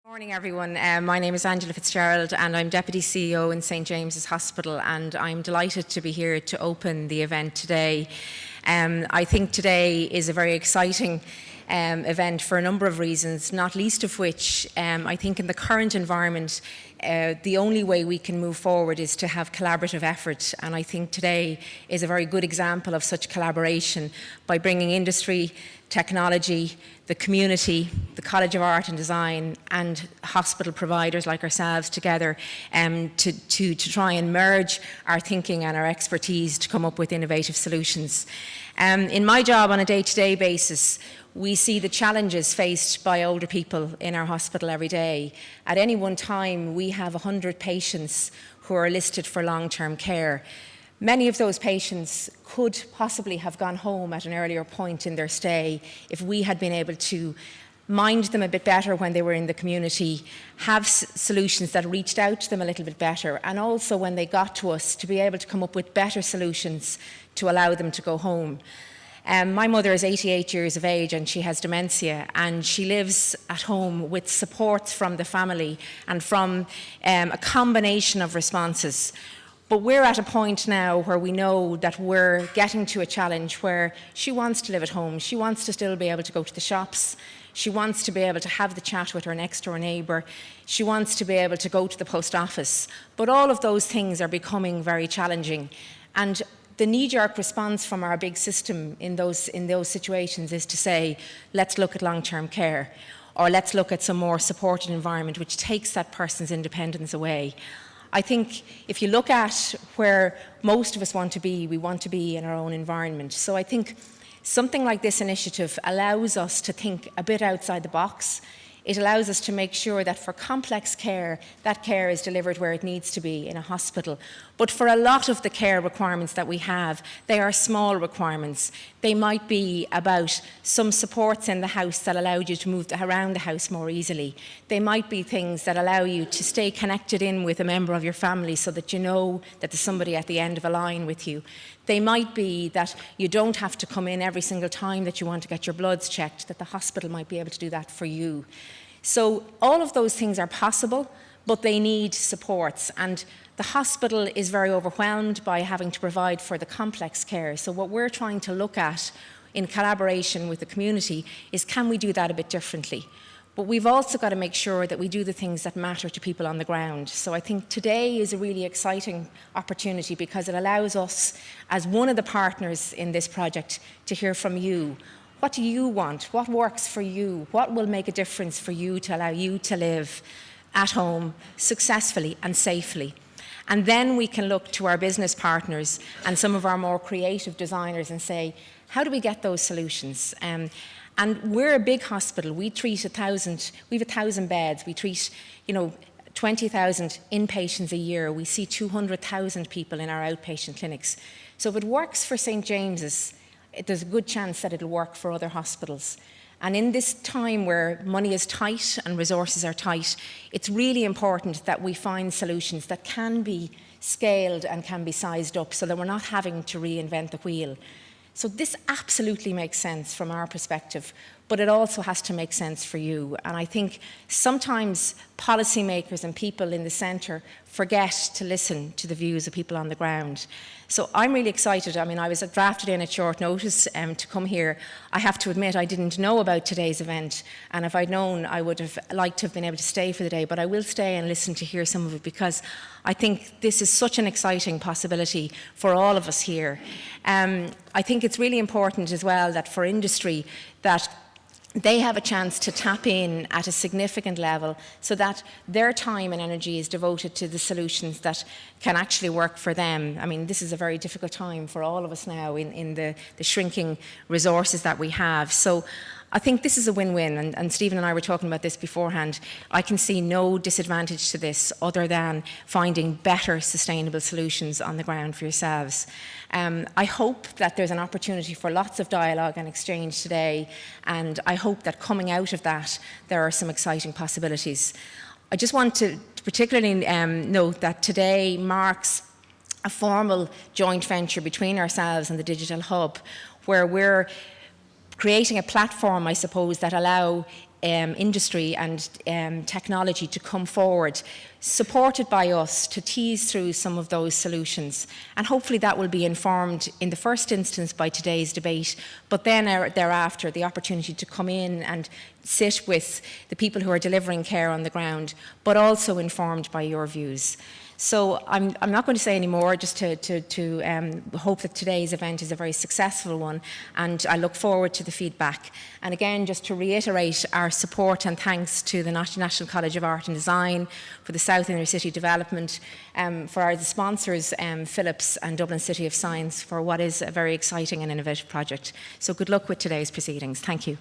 Morning everyone, my name is Angela Fitzgerald and I'm Deputy CEO in St James's Hospital, and I'm delighted to be here to open the event today. I think today is a very exciting event for a number of reasons, not least of which I think in the current environment the only way we can move forward is to have collaborative effort, and I think today is a very good example of such collaboration by bringing industry, technology, the community, the College of Art and Design and hospital providers like ourselves together to try and merge our thinking and our expertise to come up with innovative solutions. In my job on a day-to-day basis, we see the challenges faced by older people in our hospital every day. At any one time, we have 100 patients who are listed for long-term care. Many of those patients could possibly have gone home at an earlier point in their stay if we had been able to mind them a bit better when they were in the community, have solutions that reached out to them a little bit better, and also when they got to us to be able to come up with better solutions to allow them to go home. My mother is 88 years of age and she has dementia, and she lives at home with support from the family and from a combination of responses. But we're at a point now where we know that we're getting to a challenge where she wants to live at home. She wants to still be able to go to the shops. She wants to be able to have the chat with her next door neighbour. She wants to be able to go to the post office. But all of those things are becoming very challenging. And the knee-jerk response from our big system in those situations is to say, let's look at long-term care, or let's look at some more supported environment which takes that person's independence away. I think if you look at where most of us want to be, we want to be in our own environment. So I think something like this initiative allows us to think a bit outside the box. It allows us to make sure that for complex care, that care is delivered where it needs to be in a hospital. But for a lot of the care requirements that we have, they are small requirements. They might be about some supports in the house that allow you to move around the house more easily. They might be things that allow you to stay connected in with a member of your family so that you know that there's somebody at the end of a line with you. They might be that you don't have to come in every single time that you want to get your bloods checked, that the hospital might be able to do that for you. So all of those things are possible, but they need supports. And the hospital is very overwhelmed by having to provide for the complex care. So what we're trying to look at in collaboration with the community is, can we do that a bit differently? But we've also got to make sure that we do the things that matter to people on the ground. So I think today is a really exciting opportunity because it allows us, as one of the partners in this project, to hear from you. What do you want? What works for you? What will make a difference for you to allow you to live at home successfully and safely? And then we can look to our business partners and some of our more creative designers and say, how do we get those solutions? And we're a big hospital. We treat 1,000, we have 1,000 beds. We treat, 20,000 inpatients a year. We see 200,000 people in our outpatient clinics. So if it works for St James's, there's a good chance that it'll work for other hospitals. And in this time where money is tight and resources are tight, it's really important that we find solutions that can be scaled and can be sized up so that we're not having to reinvent the wheel. So this absolutely makes sense from our perspective, but it also has to make sense for you. And I think sometimes policymakers and people in the centre forget to listen to the views of people on the ground. So I'm really excited. I mean, I was drafted in at short notice to come here. I have to admit I didn't know about today's event, and if I'd known, I would have liked to have been able to stay for the day, but I will stay and listen to hear some of it because I think this is such an exciting possibility for all of us here. I think it's really important as well that for industry that they have a chance to tap in at a significant level so that their time and energy is devoted to the solutions that can actually work for them. I mean, this is a very difficult time for all of us now in the shrinking resources that we have. So I think this is a win-win, and Stephen and I were talking about this beforehand. I can see no disadvantage to this other than finding better sustainable solutions on the ground for yourselves. I hope that there's an opportunity for lots of dialogue and exchange today, and I hope that coming out of that there are some exciting possibilities. I just want to particularly note that today marks a formal joint venture between ourselves and the Digital Hub, where we're creating a platform, I suppose, that allow industry and technology to come forward, supported by us, to tease through some of those solutions. And hopefully that will be informed in the first instance by today's debate, but then thereafter the opportunity to come in and sit with the people who are delivering care on the ground, but also informed by your views. So I'm not going to say any more, just to hope that today's event is a very successful one, and I look forward to the feedback. And again, just to reiterate our support and thanks to the National College of Art and Design, for the South Inner City Development, for our sponsors, Phillips and Dublin City of Science, for what is a very exciting and innovative project. So good luck with today's proceedings. Thank you.